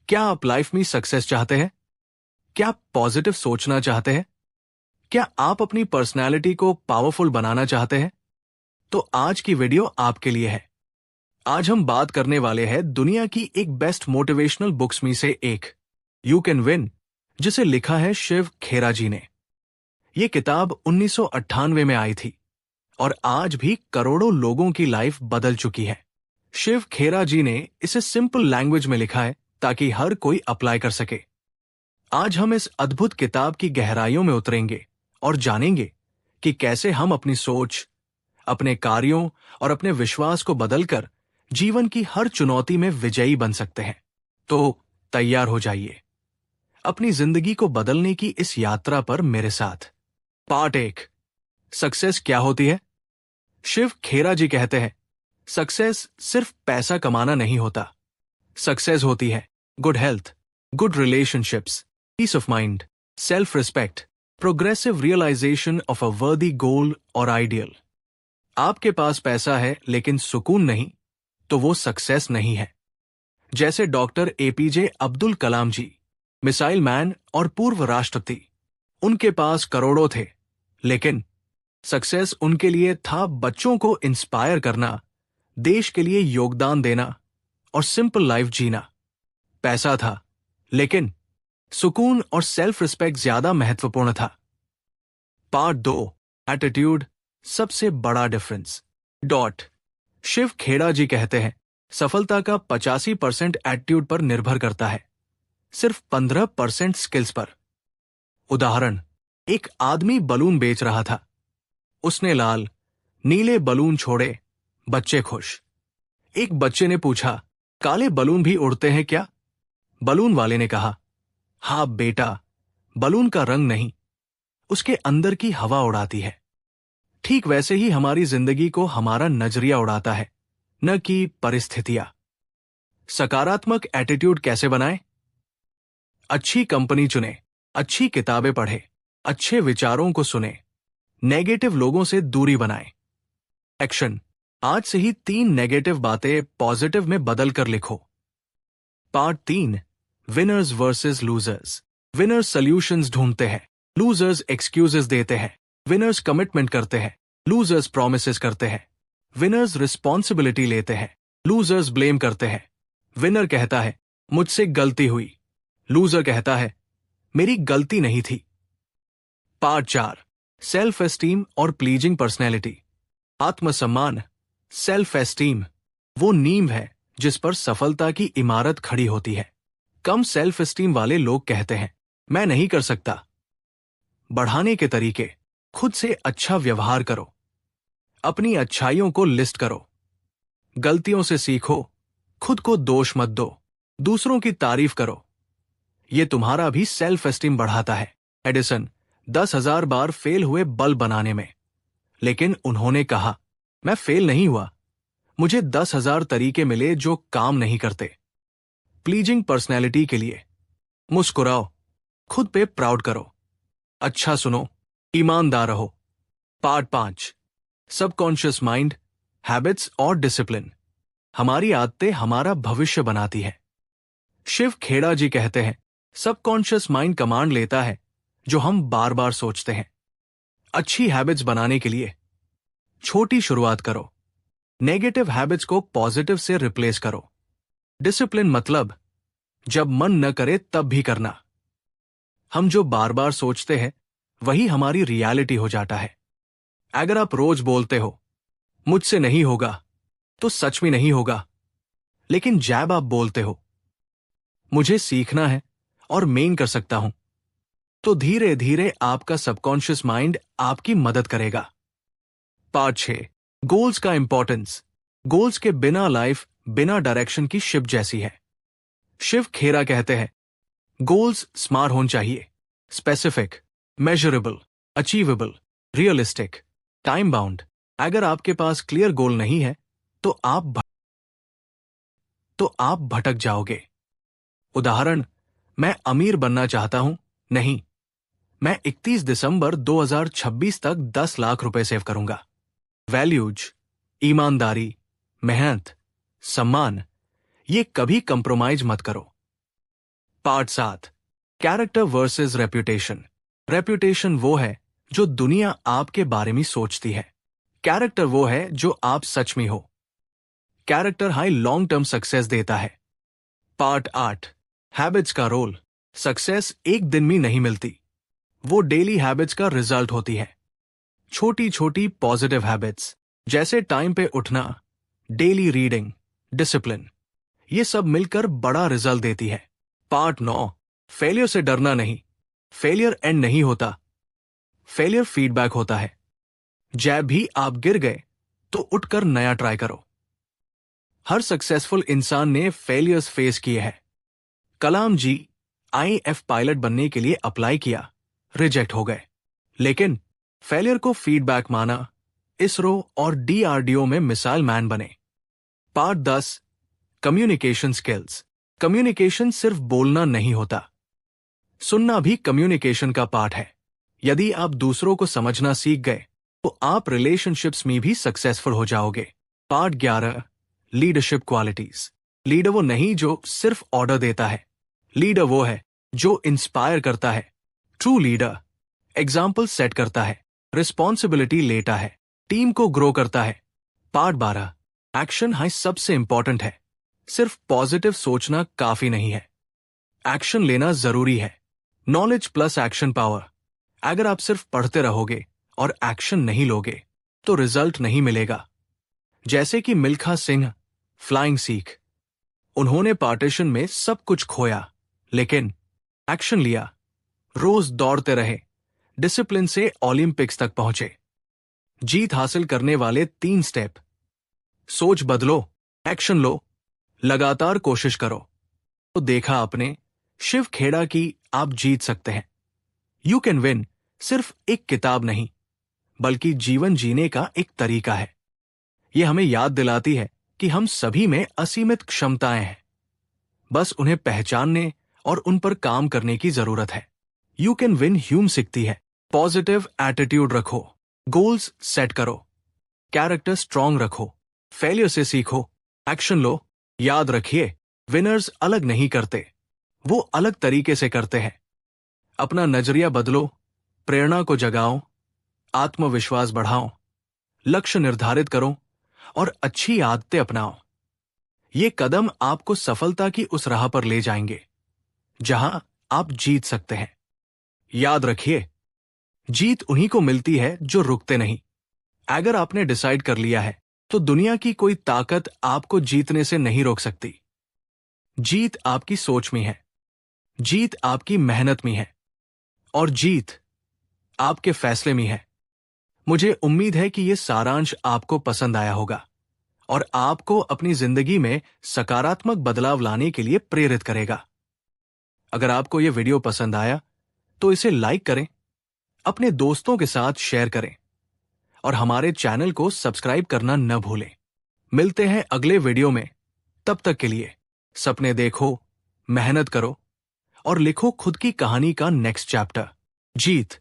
क्या आप लाइफ में सक्सेस चाहते हैं? क्या आप पॉजिटिव सोचना चाहते हैं? क्या आप अपनी पर्सनैलिटी को पावरफुल बनाना चाहते हैं? तो आज की वीडियो आपके लिए है। आज हम बात करने वाले हैं दुनिया की एक बेस्ट मोटिवेशनल बुक्स में से एक, यू कैन विन, जिसे लिखा है शिव खेरा जी ने। यह किताब 1998 में आई थी और आज भी करोड़ों लोगों की लाइफ बदल चुकी है। शिव खेरा जी ने इसे सिंपल लैंग्वेज में लिखा है ताकि हर कोई अप्लाई कर सके। आज हम इस अद्भुत किताब की गहराइयों में उतरेंगे और जानेंगे कि कैसे हम अपनी सोच, अपने कार्यों और अपने विश्वास को बदलकर जीवन की हर चुनौती में विजयी बन सकते हैं। तो तैयार हो जाइए अपनी जिंदगी को बदलने की इस यात्रा पर मेरे साथ। पार्ट 1, सक्सेस क्या होती है? शिव खेरा जी कहते हैं, सक्सेस सिर्फ पैसा कमाना नहीं होता। सक्सेस होती है good health, good relationships, peace of mind, self respect, progressive realization of a worthy goal और आइडियल। आपके पास पैसा है लेकिन सुकून नहीं, तो वो सक्सेस नहीं है। जैसे डॉक्टर एपीजे अब्दुल कलाम जी, मिसाइल मैन और पूर्व राष्ट्रपति, उनके पास करोड़ों थे, लेकिन सक्सेस उनके लिए था बच्चों को इंस्पायर करना, देश के लिए योगदान देना और सिंपल लाइफ जीना। पैसा था, लेकिन सुकून और सेल्फ रिस्पेक्ट ज्यादा महत्वपूर्ण था। पार्ट 2, एटीट्यूड, सबसे बड़ा डिफरेंस। शिव खेड़ा जी कहते हैं, सफलता का 85% एटीट्यूड पर निर्भर करता है, सिर्फ 15% स्किल्स पर। उदाहरण, एक आदमी बलून बेच रहा था। उसने लाल, नीले बलून छोड़े, बच्चे खुश। एक बच्चे ने पूछा, काले बलून भी उड़ते हैं क्या? बलून वाले ने कहा, हाँ बेटा, बलून का रंग नहीं, उसके अंदर की हवा उड़ाती है। ठीक वैसे ही हमारी जिंदगी को हमारा नजरिया उड़ाता है, न कि परिस्थितियां। सकारात्मक एटीट्यूड कैसे बनाएं? अच्छी कंपनी चुने, अच्छी किताबें पढ़े, अच्छे विचारों को सुने, नेगेटिव लोगों से दूरी बनाएं। एक्शन, आज से ही 3 नेगेटिव बातें पॉजिटिव में बदल कर लिखो। Part 3, winners versus losers. Winners solutions ढूंढते हैं, लूजर्स एक्सक्यूजेस देते हैं। विनर्स कमिटमेंट करते हैं, लूजर्स प्रॉमिसेस करते हैं। विनर्स रिस्पॉन्सिबिलिटी लेते हैं, लूजर्स ब्लेम करते हैं। विनर कहता है, मुझसे गलती हुई। लूजर कहता है, मेरी गलती नहीं थी। पार्ट 4, सेल्फ एस्टीम और प्लीजिंग पर्सनैलिटी। आत्मसम्मान, सेल्फ एस्टीम, वो नींव है जिस पर सफलता की इमारत खड़ी होती है। कम सेल्फ एस्टीम वाले लोग कहते हैं, मैं नहीं कर सकता। बढ़ाने के तरीके, खुद से अच्छा व्यवहार करो, अपनी अच्छाइयों को लिस्ट करो, गलतियों से सीखो, खुद को दोष मत दो, दूसरों की तारीफ करो। यह तुम्हारा भी सेल्फ एस्टीम बढ़ाता है। एडिसन 10,000 बार फेल हुए बल्ब बनाने में, लेकिन उन्होंने कहा, मैं फेल नहीं हुआ, मुझे 10,000 तरीके मिले जो काम नहीं करते। प्लीजिंग पर्सनैलिटी के लिए, मुस्कुराओ, खुद पे प्राउड करो, अच्छा सुनो, ईमानदार रहो। पार्ट 5, सबकॉन्शियस माइंड, हैबिट्स और डिसिप्लिन। हमारी आदतें हमारा भविष्य बनाती है। शिव खेड़ा जी कहते हैं, सबकॉन्शियस माइंड कमांड लेता है जो हम बार बार सोचते हैं। अच्छी हैबिट्स बनाने के लिए छोटी शुरुआत करो, नेगेटिव हैबिट्स को पॉजिटिव से रिप्लेस करो। डिसिप्लिन मतलब जब मन न करे तब भी करना। हम जो बार बार सोचते हैं वही हमारी रियलिटी हो जाता है। अगर आप रोज बोलते हो, मुझसे नहीं होगा, तो सच में नहीं होगा। लेकिन जब आप बोलते हो, मुझे सीखना है और मैं कर सकता हूं, तो धीरे धीरे आपका सबकॉन्शियस माइंड आपकी मदद करेगा। पार्ट 6, गोल्स का इंपॉर्टेंस। गोल्स के बिना लाइफ बिना डायरेक्शन की शिप जैसी है। शिव खेरा कहते हैं, गोल्स स्मार्ट होने चाहिए, specific, measurable, achievable, realistic, time bound. अगर आपके पास क्लियर गोल नहीं है तो आप भटक जाओगे। उदाहरण, मैं अमीर बनना चाहता हूं, नहीं, मैं 31 दिसंबर 2026 तक 10 लाख रुपए सेव करूंगा। वैल्यूज, ईमानदारी, मेहनत, सम्मान, ये कभी कंप्रोमाइज मत करो। Part 7, character versus reputation. Reputation वो है जो दुनिया आपके बारे में सोचती है, कैरेक्टर वो है जो आप सच में हो। Character high long term success देता है। पार्ट 8, हैबिट्स का रोल। सक्सेस एक दिन में नहीं मिलती, वो डेली हैबिट्स का रिजल्ट होती है। छोटी छोटी पॉजिटिव हैबिट्स जैसे टाइम पे उठना, डेली रीडिंग, डिसिप्लिन, ये सब मिलकर बड़ा रिजल्ट देती है। पार्ट 9, फेलियर से डरना नहीं। फेलियर एंड नहीं होता, फेलियर फीडबैक होता है। जब भी आप गिर गए तो उठकर नया ट्राई करो। हर सक्सेसफुल इंसान ने फेलियर्स फेस किए हैं। कलाम जी IAF पायलट बनने के लिए अप्लाई किया, रिजेक्ट हो गए, लेकिन फेलियर को फीडबैक माना, इसरो और DRDO में मिसाइल मैन बने। Part 10, communication skills. कम्युनिकेशन सिर्फ बोलना नहीं होता, सुनना भी कम्युनिकेशन का पार्ट है। यदि आप दूसरों को समझना सीख गए तो आप रिलेशनशिप्स में भी सक्सेसफुल हो जाओगे। Part 11, leadership qualities. लीडर वो नहीं जो सिर्फ ऑर्डर देता है, लीडर वो है जो इंस्पायर करता है। ट्रू लीडर एग्जाम्पल सेट करता है, रिस्पॉन्सिबिलिटी लेता है, टीम को ग्रो करता है। पार्ट 12, एक्शन हाई सबसे इंपॉर्टेंट है। सिर्फ पॉजिटिव सोचना काफी नहीं है, एक्शन लेना जरूरी है। Knowledge plus action power. अगर आप सिर्फ पढ़ते रहोगे और एक्शन नहीं लोगे तो रिजल्ट नहीं मिलेगा। जैसे कि मिल्खा सिंह, फ्लाइंग सिख, उन्होंने पार्टीशन में सब कुछ खोया लेकिन एक्शन लिया, रोज दौड़ते रहे, डिसिप्लिन से ओलंपिक्स तक पहुंचे। जीत हासिल करने वाले 3 स्टेप: सोच बदलो, एक्शन लो, लगातार कोशिश करो। तो देखा आपने शिव खेड़ा की आप जीत सकते हैं। यू कैन विन सिर्फ एक किताब नहीं, बल्कि जीवन जीने का एक तरीका है। यह हमें याद दिलाती है कि हम सभी में असीमित क्षमताएं हैं, बस उन्हें पहचानने और उन पर काम करने की जरूरत है। यू कैन विन ह्यूम सीखती है, पॉजिटिव एटीट्यूड रखो, गोल्स सेट करो, कैरेक्टर स्ट्रांग रखो, फेलियर से सीखो, एक्शन लो। याद रखिए, विनर्स अलग नहीं करते, वो अलग तरीके से करते हैं। अपना नजरिया बदलो, प्रेरणा को जगाओ, आत्मविश्वास बढ़ाओ, लक्ष्य निर्धारित करो और अच्छी आदतें अपनाओ। ये कदम आपको सफलता की उस राह पर ले जाएंगे जहां आप जीत सकते हैं। याद रखिए, जीत उन्हीं को मिलती है जो रुकते नहीं। अगर आपने डिसाइड कर लिया है तो दुनिया की कोई ताकत आपको जीतने से नहीं रोक सकती। जीत आपकी सोच में है, जीत आपकी मेहनत में है और जीत आपके फैसले में है। मुझे उम्मीद है कि यह सारांश आपको पसंद आया होगा और आपको अपनी जिंदगी में सकारात्मक बदलाव लाने के लिए प्रेरित करेगा। अगर आपको यह वीडियो पसंद आया तो इसे लाइक करें, अपने दोस्तों के साथ शेयर करें और हमारे चैनल को सब्सक्राइब करना न भूलें। मिलते हैं अगले वीडियो में, तब तक के लिए सपने देखो, मेहनत करो और लिखो खुद की कहानी का नेक्स्ट चैप्टर। जीत